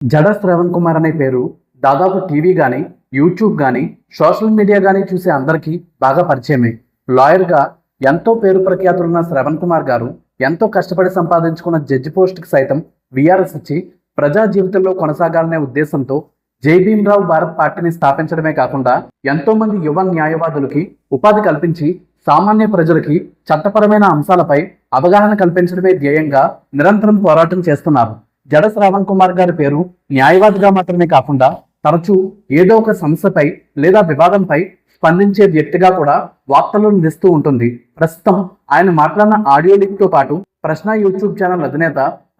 జడ శ్రవణ్ కుమార్ అనే పేరు దాదాపు టీవీ కానీ యూట్యూబ్ కానీ సోషల్ మీడియా కానీ చూసే అందరికీ బాగా పరిచయమే. లాయర్గా ఎంతో పేరు ప్రఖ్యాతులున్న శ్రవణ్ కుమార్ గారు ఎంతో కష్టపడి సంపాదించుకున్న జడ్జి పోస్ట్కి సైతం వీఆర్ఎస్ ఇచ్చి ప్రజా జీవితంలో కొనసాగాలనే ఉద్దేశంతో జై భీమ్రావ్ భారత్ పార్టీని స్థాపించడమే కాకుండా ఎంతో మంది యువ న్యాయవాదులకి ఉపాధి కల్పించి సామాన్య ప్రజలకి చట్టపరమైన అంశాలపై అవగాహన కల్పించడమే ధ్యేయంగా నిరంతరం పోరాటం చేస్తున్నారు. జడ శ్రవణ్ కుమార్ గారి పేరు న్యాయవాదిగా మాత్రమే కాకుండా తరచూ ఏదో ఒక సమస్యపై లేదా వివాదంపై స్పందించే వ్యక్తిగా కూడా వార్తల్లో నిలుస్తూ ఉంటుంది. ప్రస్తుతం ఆయన మాట్లాడిన ఆడియో లీక్ తో పాటు ప్రశ్న యూట్యూబ్ ఛానల్ అధినేత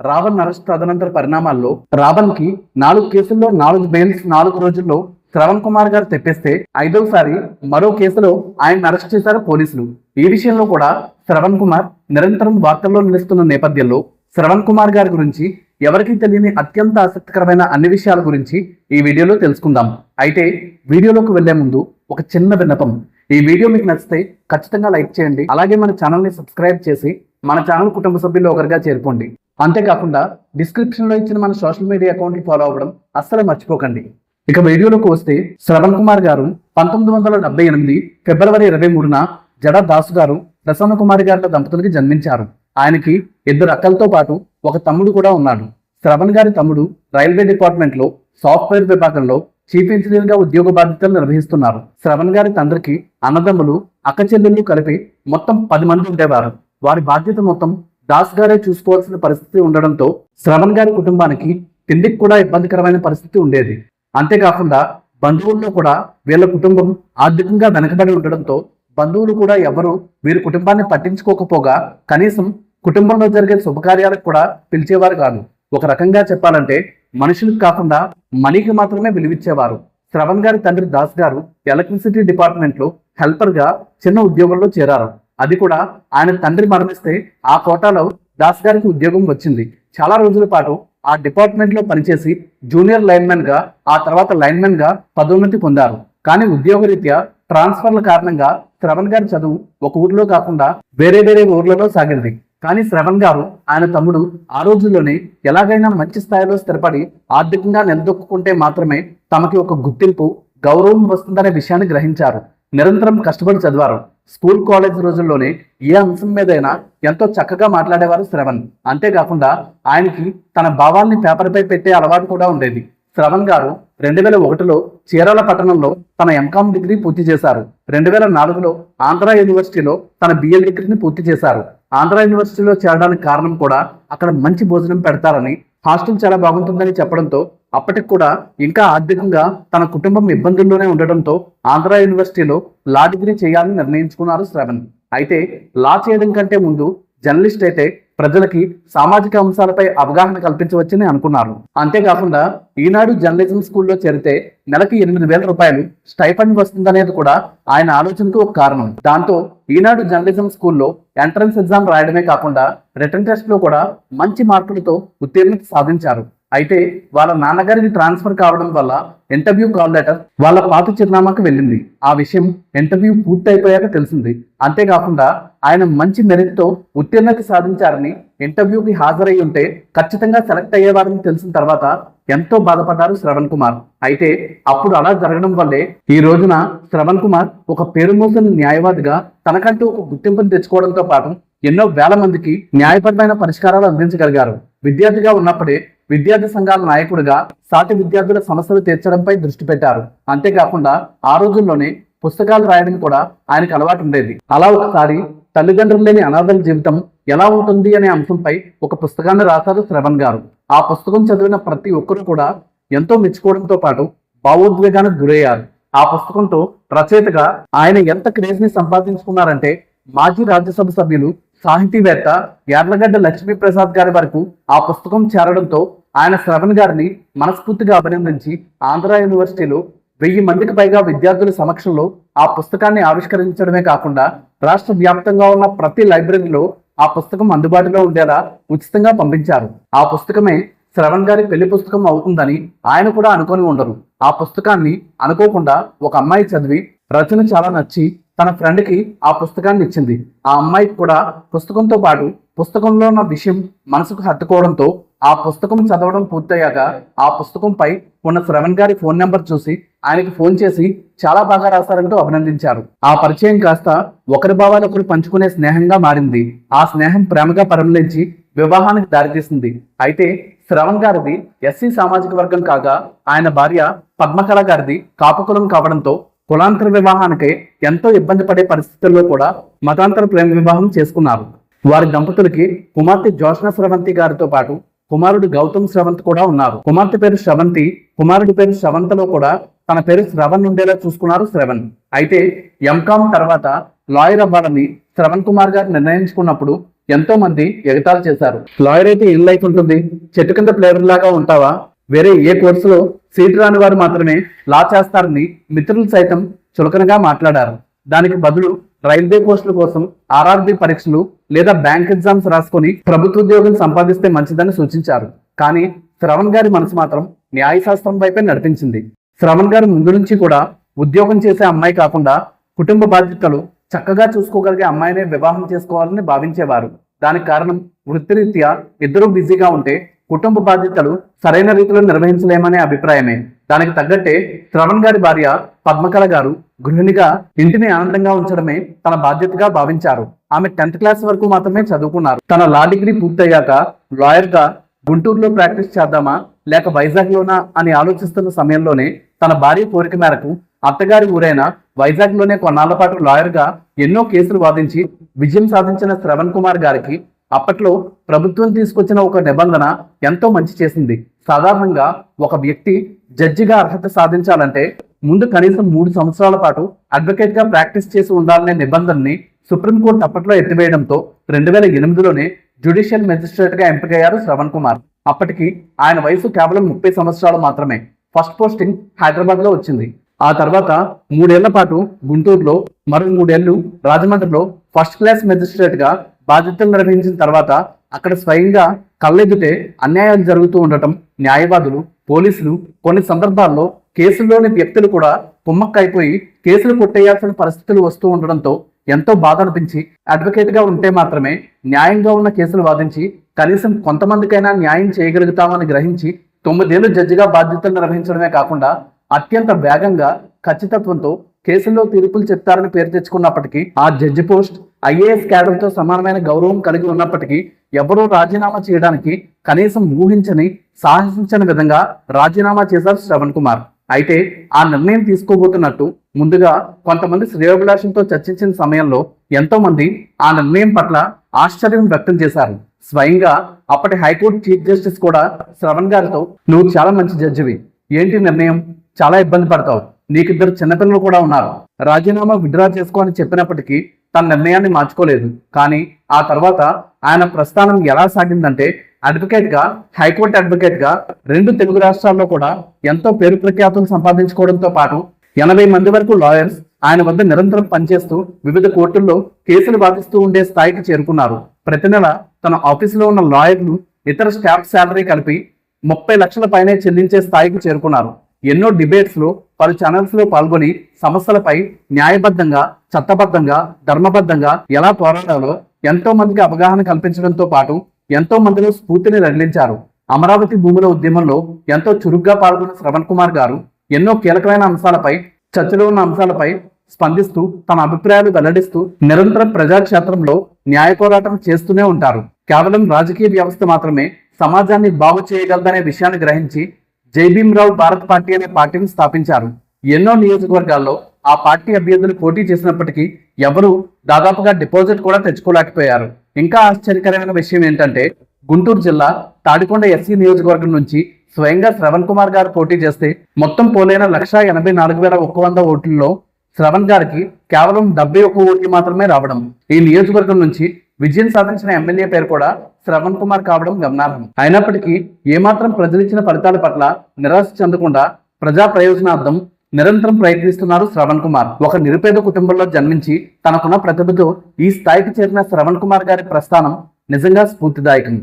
రావణ్ అరెస్ట్ తదనంతర పరిణామాల్లో రావణ్ కి 4 కేసుల్లో 4 బెయిల్స్ 4 రోజుల్లో శ్రవణ్ కుమార్ గారు తెప్పిస్తే 5వసారి మరో కేసులో ఆయన అరెస్ట్ చేశారు పోలీసులు. ఈ విషయంలో కూడా శ్రవణ్ కుమార్ నిరంతరం వార్తల్లో నిలుస్తున్న నేపథ్యంలో శ్రవణ్ కుమార్ గారి గురించి ఎవరికీ తెలియని అత్యంత ఆసక్తికరమైన అన్ని విషయాల గురించి ఈ వీడియోలో తెలుసుకుందాం. అయితే వీడియోలోకి వెళ్లే ముందు ఒక చిన్న విన్నపం. ఈ వీడియో మీకు నచ్చితే ఖచ్చితంగా లైక్ చేయండి. అలాగే మన ఛానల్ని సబ్స్క్రైబ్ చేసి మన ఛానల్ కుటుంబ సభ్యుల్లో ఒకరిగా చేరుకోండి. అంతేకాకుండా డిస్క్రిప్షన్లో ఇచ్చిన మన సోషల్ మీడియా అకౌంట్ని ఫాలో అవ్వడం అస్సలు మర్చిపోకండి. ఇక వీడియోలోకి వస్తే శ్రవణ్ కుమార్ గారు 1978 ఫిబ్రవరి 23న జడ దాసు గారు ప్రసన్న కుమారి గారి దంపతులకి జన్మించారు. ఆయనకి 2 అక్కలతో పాటు ఒక తమ్ముడు కూడా ఉన్నాడు. శ్రవణ్ గారి తమ్ముడు రైల్వే డిపార్ట్మెంట్ లో సాఫ్ట్వేర్ విభాగంలో చీఫ్ ఇంజనీర్ గా ఉద్యోగ బాధ్యతలు నిర్వహిస్తున్నారు. శ్రవణ్ గారి తండ్రికి అన్నదమ్ములు అక్క చెల్లెళ్ళు కలిపి మొత్తం 10 మంది ఉండేవారు. వారి బాధ్యత మొత్తం దాస్ గారే చూసుకోవాల్సిన పరిస్థితి ఉండడంతో శ్రవణ్ గారి కుటుంబానికి తిండికి కూడా ఇబ్బందికరమైన పరిస్థితి ఉండేది. అంతేకాకుండా బంధువుల్లో కూడా వీళ్ళ కుటుంబం ఆర్థికంగా వెనకబడి ఉండడంతో బంధువులు కూడా ఎవరు వీరి కుటుంబాన్ని పట్టించుకోకపోగా కనీసం కుటుంబంలో జరిగే శుభకార్యాలకు కూడా పిలిచేవారు కాదు. ఒక రకంగా చెప్పాలంటే మనుషులకు కాకుండా మనీకి మాత్రమే విలువిచ్చేవారు. శ్రవణ్ గారి తండ్రి దాస్ గారు ఎలక్ట్రిసిటీ డిపార్ట్మెంట్ లో హెల్పర్ గా చిన్న ఉద్యోగంలో చేరారు. అది కూడా ఆయన తండ్రి మరణిస్తే ఆ కోటాలో దాస్ గారికి ఉద్యోగం వచ్చింది. చాలా రోజుల పాటు ఆ డిపార్ట్మెంట్ లో పనిచేసి జూనియర్ లైన్మెన్ గా ఆ తర్వాత లైన్మెన్ గా పదోన్నతి పొందారు. కానీ ఉద్యోగరీత్యా ట్రాన్స్ఫర్ల కారణంగా శ్రవణ్ గారి చదువు ఒక ఊర్లో కాకుండా వేరే ఊర్లలో సాగింది. కానీ శ్రవణ్ గారు ఆయన తమ్ముడు ఆ రోజుల్లోనే ఎలాగైనా మంచి స్థాయిలో స్థిరపడి ఆర్థికంగా నిలదొక్కుంటే మాత్రమే తమకి ఒక గుర్తింపు గౌరవం వస్తుందనే విషయాన్ని గ్రహించారు. నిరంతరం కష్టపడి చదివారు. స్కూల్ కాలేజ్ రోజుల్లోనే ఏ అంశం మీదైనా ఎంతో చక్కగా మాట్లాడేవారు శ్రవణ్. అంతేకాకుండా ఆయనకి తన భావాల్ని పేపర్పై పెట్టే అలవాటు కూడా ఉండేది. శ్రవణ్ గారు 2001లో చీరాల పట్టణంలో తన ఎంకామ్ డిగ్రీ పూర్తి చేశారు. 2004లో ఆంధ్ర యూనివర్సిటీలో తన బిఎల్ డిగ్రీని పూర్తి చేశారు. ఆంధ్ర యూనివర్సిటీలో చేరడానికి కారణం కూడా అక్కడ మంచి భోజనం పెడతారని, హాస్టల్ చాలా బాగుంటుందని చెప్పడంతో అప్పటికి కూడా ఇంకా ఆర్థికంగా తన కుటుంబం ఇబ్బందుల్లోనే ఉండడంతో ఆంధ్ర యూనివర్సిటీలో లా డిగ్రీ చేయాలని నిర్ణయించుకున్నారు శ్రవణ్. అయితే లా చేయడం కంటే ముందు జర్నలిస్ట్ అయితే ప్రజలకి సామాజిక అంశాలపై అవగాహన కల్పించవచ్చని అనుకున్నారు. అంతేకాకుండా ఈనాడు జర్నలిజం స్కూల్లో చేరితే నెలకి 8,000 రూపాయలు స్టైఫండ్ వస్తుందనేది కూడా ఆయన ఆలోచనకు ఒక కారణం. దాంతో ఈనాడు జర్నలిజం స్కూల్లో ఎంట్రన్స్ ఎగ్జామ్ రాయడమే కాకుండా రిటర్న్ టెస్ట్ లో కూడా మంచి మార్కులతో ఉత్తీర్ణత సాధించారు. అయితే వాళ్ళ నాన్నగారికి ట్రాన్స్ఫర్ కావడం వల్ల ఇంటర్వ్యూ కాల్ లెటర్ వాళ్ళ పాత చిరునామాకు వెళ్ళింది. ఆ విషయం ఇంటర్వ్యూ పూర్తి అయిపోయాక తెలిసింది. అంతేకాకుండా ఆయన మంచి మెరిట్తో ఉత్తీర్ణత సాధించారని, ఇంటర్వ్యూకి హాజరై ఉంటే ఖచ్చితంగా సెలెక్ట్ అయ్యేవారని తెలిసిన తర్వాత ఎంతో బాధపడ్డారు శ్రవణ్ కుమార్. అయితే అప్పుడు అలా జరగడం వల్లే ఈ రోజున శ్రవణ్ కుమార్ ఒక పేరు మోసిన న్యాయవాదిగా తనకంటూ ఒక గుర్తింపును తెచ్చుకోవడంతో పాటు ఎన్నో వేల మందికి న్యాయపరమైన పరిష్కారాలు అందించగలిగారు. విద్యార్థిగా ఉన్నప్పుడే విద్యార్థి సంఘాల నాయకుడిగా సాటి విద్యార్థుల సమస్యలు తీర్చడంపై దృష్టి పెట్టారు. అంతేకాకుండా ఆ రోజుల్లోనే పుస్తకాలు రాయడం కూడా ఆయనకు అలవాటు ఉండేది. అలా ఒకసారి తల్లిదండ్రులు లేని అనాథల జీవితం ఎలా ఉంటుంది అనే అంశంపై ఒక పుస్తకాన్ని రాశారు శ్రవణ్ గారు. ఆ పుస్తకం చదివిన ప్రతి ఒక్కరు కూడా ఎంతో మెచ్చుకోవడంతో పాటు భావోద్వేగానికి గురయ్యారు. ఆ పుస్తకంతో రచయితగా ఆయన ఎంత క్రేజ్ ని సంపాదించుకున్నారంటే మాజీ రాజ్యసభ సభ్యులు సాహితీవేత్త యార్లగడ్డ లక్ష్మీప్రసాద్ గారి వరకు ఆ పుస్తకం చేరడంతో ఆయన శ్రవణ్ గారిని మనస్ఫూర్తిగా అభినందించి ఆంధ్ర యూనివర్సిటీలో 1000 మందికి పైగా విద్యార్థుల సమక్షంలో ఆ పుస్తకాన్ని ఆవిష్కరించడమే కాకుండా రాష్ట్ర వ్యాప్తంగా ఉన్న ప్రతి లైబ్రరీలో ఆ పుస్తకం అందుబాటులో ఉండేలా ఉచితంగా పంపించారు. ఆ పుస్తకమే శ్రవణ్ గారి పెళ్లి పుస్తకం అవుతుందని ఆయన కూడా అనుకొని ఉండరు. ఆ పుస్తకాన్ని అనుకోకుండా ఒక అమ్మాయి చదివి రచన చాలా నచ్చి తన ఫ్రెండ్కి ఆ పుస్తకాన్ని ఇచ్చింది. ఆ అమ్మాయికి కూడా పుస్తకంతో పాటు పుస్తకంలో ఉన్న విషయం మనసుకు హత్తుకోవడంతో ఆ పుస్తకం చదవడం పూర్తయ్యాక ఆ పుస్తకంపై ఉన్న శ్రవణ్ గారి ఫోన్ నెంబర్ చూసి ఆయనకి ఫోన్ చేసి చాలా బాగా రాశారంటూ అభినందించారు. ఆ పరిచయం కాస్త ఒకరి భావాలు ఒకరు పంచుకునే స్నేహంగా మారింది. ఆ స్నేహం ప్రేమగా పరిమళించి వివాహానికి దారితీసింది. అయితే శ్రవణ్ గారిది ఎస్సీ సామాజిక వర్గం కాగా ఆయన భార్య పద్మకళ గారిది కాపు కులం కావడంతో కులాంతర వివాహానికే ఎంతో ఇబ్బంది పడే పరిస్థితుల్లో కూడా మతాంతర ప్రేమ వివాహం చేసుకున్నారు. వారి దంపతులకి కుమార్తె జోష్న స్రవంతి గారితో పాటు కుమారుడు గౌతమ్ శ్రవంత్ కూడా ఉన్నారు. కుమార్తె పేరు శ్రవంతి, కుమారుడి పేరు శ్రవంతలో కూడా తన పేరు శ్రవణ్ ఉండేలా చూసుకున్నారు శ్రవణ్. అయితే ఎంకామ్ తర్వాత లాయర్ అవ్వాలని శ్రవణ్ కుమార్ గారు నిర్ణయించుకున్నప్పుడు ఎంతో మంది ఎగతాళి చేశారు. లాయర్ అయితే ఏం లైఫ్ ఉంటుంది, చెట్టు కింద ప్లేయర్ లాగా ఉంటావా, వేరే ఏ కోర్సులో సీట్ రాని వారు మాత్రమే లా చేస్తారని మిత్రులు సైతం చులకనగా మాట్లాడారు. దానికి బదులు రైల్వే పోస్టుల కోసం ఆర్ఆర్బి పరీక్షలు లేదా బ్యాంక్ ఎగ్జామ్స్ రాసుకొని ప్రభుత్వ ఉద్యోగం సంపాదిస్తే మంచిదని సూచించారు. కానీ శ్రవణ్ గారి మనసు మాత్రం న్యాయశాస్త్రం వైపే నడిపించింది. శ్రవణ్ గారు ముందు నుంచి కూడా ఉద్యోగం చేసే అమ్మాయి కాకుండా కుటుంబ బాధ్యతలు చక్కగా చూసుకోగలిగే అమ్మాయినే వివాహం చేసుకోవాలని భావించేవారు. దానికి కారణం వృత్తిరీత్యా ఇద్దరూ బిజీగా ఉంటే కుటుంబ బాధ్యతలు సరైన రీతిలో నిర్వహించలేమనే అభిప్రాయమే. దానికి తగ్గట్టే శ్రవణ్ గారి భార్య పద్మకళ గారు గృహిణిగా ఇంటిని ఆనందంగా ఉంచడమే తన బాధ్యతగా భావించారు. ఆమె 10th క్లాస్ వరకు మాత్రమే చదువుకున్నారు. తన లా డిగ్రీ పూర్తయ్యాక లాయర్ గా గుంటూరులో ప్రాక్టీస్ చేద్దామా లేక వైజాగ్ లోనా అని ఆలోచిస్తున్న సమయంలోనే తన భార్య కోరిక మేరకు అత్తగారి ఊరైన వైజాగ్ లోనే కొన్నాళ్ల పాటు లాయర్ గా ఎన్నో కేసులు వాదించి విజయం సాధించిన శ్రవణ్ కుమార్ గారికి అప్పట్లో ప్రభుత్వం తీసుకొచ్చిన ఒక నిబంధన ఎంతో మంచి చేసింది. సాధారణంగా ఒక వ్యక్తి జడ్జిగా అర్హత సాధించాలంటే ముందు కనీసం 3 సంవత్సరాల పాటు అడ్వకేట్ గా ప్రాక్టీస్ చేసి ఉండాలనే నిబంధనని సుప్రీంకోర్టు అప్పట్లో ఎత్తివేయడంతో 2008లోనే జ్యుడిషియల్ మెజిస్ట్రేట్ గా ఎంపికయ్యారు శ్రవణ్ కుమార్. అప్పటికి ఆయన వయసు కేవలం 30 సంవత్సరాలు మాత్రమే. ఫస్ట్ పోస్టింగ్ హైదరాబాద్ లో వచ్చింది. ఆ తర్వాత 3 ఏళ్ల పాటు గుంటూరులో, మరో 3 ఏళ్లు రాజమండ్రిలో ఫస్ట్ క్లాస్ మెజిస్ట్రేట్ గా బాధ్యతలు నిర్వహించిన తర్వాత అక్కడ స్వయంగా కళ్ళెదుటే అన్యాయాలు జరుగుతూ ఉండటం, న్యాయవాదులు, పోలీసులు కొన్ని సందర్భాల్లో కేసుల్లోని వ్యక్తులు కూడా కుమ్మక్కైపోయి కేసులు కొట్టేయాల్సిన పరిస్థితులు వస్తూ ఉండడంతో ఎంతో బాధ అనిపించి అడ్వకేట్ గా ఉంటే మాత్రమే న్యాయంగా ఉన్న కేసులు వాదించి కనీసం కొంతమందికైనా న్యాయం చేయగలుగుతామని గ్రహించి 9 ఏళ్లు జడ్జిగా బాధ్యతలు నిర్వహించడమే కాకుండా అత్యంత వేగంగా ఖచ్చితత్వంతో కేసుల్లో తీర్పులు చెప్తారని పేరు తెచ్చుకున్నప్పటికీ ఆ జడ్జి పోస్ట్ ఐఏఎస్ క్యాడర్తో సమానమైన గౌరవం కలిగి ఉన్నప్పటికీ ఎవరూ రాజీనామా చేయడానికి కనీసం ఊహించని, సాహసించని విధంగా రాజీనామా చేశారు శ్రవణ్ కుమార్. అయితే ఆ నిర్ణయం తీసుకోబోతున్నట్టు ముందుగా కొంతమంది శ్రేయోభిలాషంతో చర్చించిన సమయంలో ఎంతో మంది ఆ నిర్ణయం పట్ల ఆశ్చర్యం వ్యక్తం చేశారు. స్వయంగా అప్పటి హైకోర్టు చీఫ్ జస్టిస్ కూడా శ్రవణ్ గారితో, నువ్వు చాలా మంచి జడ్జివి, ఏంటి నిర్ణయం, చాలా ఇబ్బంది పడతావు, నీకిద్దరు చిన్నపిల్లలు కూడా ఉన్నారు, రాజీనామా విత్డ్రా చేసుకో అని చెప్పినప్పటికీ తన నిర్ణయాన్ని మార్చుకోలేదు. కానీ ఆ తర్వాత ఆయన ప్రస్థానం ఎలా సాగిందంటే అడ్వకేట్ గా, హైకోర్టు అడ్వకేట్ గా 2 తెలుగు రాష్ట్రాల్లో కూడా ఎంతో పేరు ప్రఖ్యాతులు సంపాదించుకోవడంతో పాటు 80 మంది వరకు లాయర్స్ ఆయన వద్ద నిరంతరం పనిచేస్తూ వివిధ కోర్టుల్లో కేసులు వాదిస్తూ ఉండే స్థాయికి చేరుకున్నారు. ప్రతి నెల తన ఆఫీసులో ఉన్న లాయర్లు, ఇతర స్టాఫ్ శాలరీ కలిపి 30 లక్షల పైనే చెల్లించే స్థాయికి చేరుకున్నారు. ఎన్నో డిబేట్స్ లో, పలు ఛానల్స్ లో పాల్గొని సమస్యలపై న్యాయబద్ధంగా, చట్టబద్ధంగా, ధర్మబద్ధంగా ఎలా పోరాడాలో ఎంతో మందికి అవగాహన కల్పించడంతో పాటు ఎంతో మందిలో స్ఫూర్తిని రగిలించారు. అమరావతి భూముల ఉద్యమంలో ఎంతో చురుగ్గా పాల్గొన్న శ్రవణ్ కుమార్ గారు ఎన్నో కీలకమైన అంశాలపై, చర్చలో ఉన్న అంశాలపై స్పందిస్తూ తన అభిప్రాయాలు వెల్లడిస్తూ నిరంతరం ప్రజాక్షేత్రంలో న్యాయ పోరాటం చేస్తూనే ఉంటారు. కేవలం రాజకీయ వ్యవస్థ మాత్రమే సమాజాన్ని బాగు చేయగలదనే విషయాన్ని గ్రహించి జైభీంరావు భారత్ పార్టీ అనే పార్టీని స్థాపించారు. ఎన్నో నియోజకవర్గాల్లో ఆ పార్టీ అభ్యర్థులు పోటీ చేసినప్పటికీ ఎవరూ దాదాపుగా డిపాజిట్ కూడా తెచ్చుకోలేకపోయారు. ఇంకా ఆశ్చర్యకరమైన విషయం ఏంటంటే గుంటూరు జిల్లా తాడికొండ ఎస్సీ నియోజకవర్గం నుంచి స్వయంగా శ్రవణ్ కుమార్ గారు పోటీ చేస్తే మొత్తం పోలైన 1,84,100 ఓట్లలో శ్రవణ్ గారికి కేవలం 71 ఓట్లు మాత్రమే రావడం. ఈ నియోజకవర్గం నుంచి విజయం సాధించిన ఎమ్మెల్యే పేరు కూడా శ్రవణ్ కుమార్ కావడం గమనార్హం. అయినప్పటికీ ఏమాత్రం ప్రజలిచ్చిన ఫలితాల పట్ల నిరాశ చెందకుండా ప్రజా ప్రయోజనార్థం నిరంతరం ప్రయత్నిస్తున్నారు శ్రవణ్ కుమార్. ఒక నిరుపేద కుటుంబంలో జన్మించి తనకున్న ప్రతిభతో ఈ స్థాయికి చేరిన శ్రవణ్ కుమార్ గారి ప్రస్థానం నిజంగా స్ఫూర్తిదాయకం.